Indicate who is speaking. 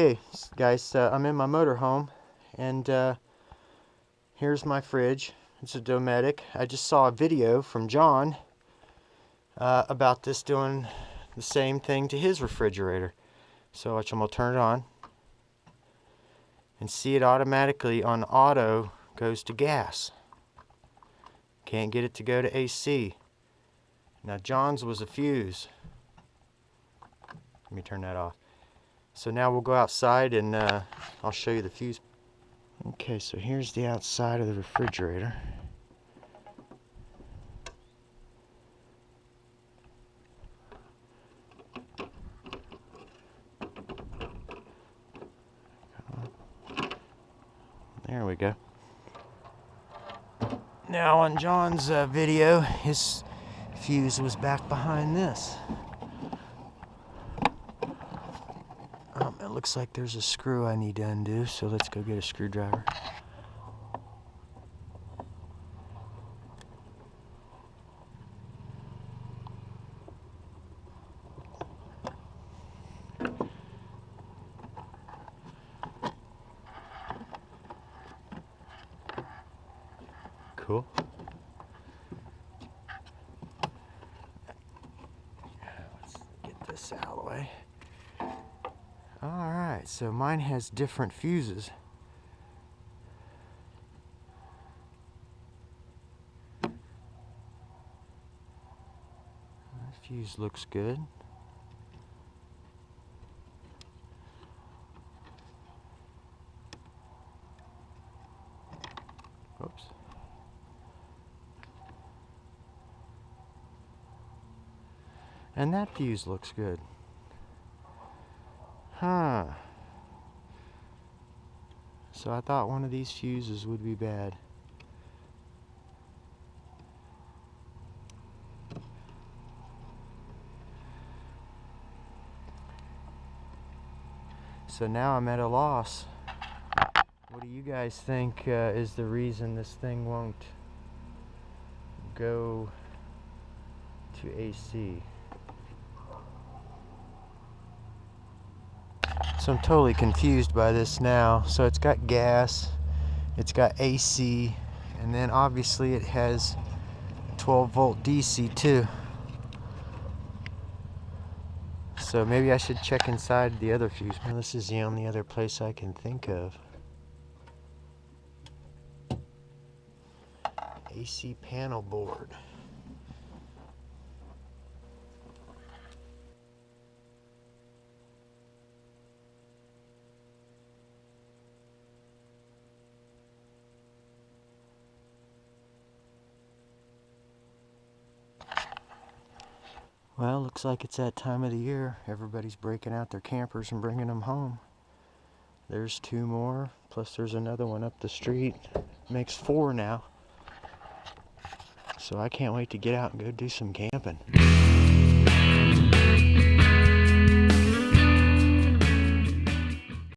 Speaker 1: Okay, guys, I'm in my motorhome, and here's my fridge. It's a dometic. I just saw a video from John about this doing the same thing to his refrigerator. So I'm going to turn it on and see it automatically on auto goes to gas. Can't get it to go to AC. Now John's was a fuse. Let me turn that off. So now we'll go outside and I'll show you the fuse. Okay, so here's the outside of the refrigerator. There we go. Now on John's video, his fuse was back behind this. It looks like there's a screw I need to undo, so let's go get a screwdriver. Cool. Let's get this out of the way. Alright, so mine has different fuses. That fuse looks good. Oops. And that fuse looks good. Huh. So I thought one of these fuses would be bad. So now I'm at a loss. What do you guys think is the reason this thing won't go to AC? So I'm totally confused by this now. So it's got gas, it's got AC, and then obviously it has 12 volt DC too. So maybe I should check inside the other fuse. Well, this is the only other place I can think of. AC panel board. Well, looks like it's that time of the year. Everybody's breaking out their campers and bringing them home. There's 2 more, plus there's another one up the street. Makes 4 now. So I can't wait to get out and go do some camping.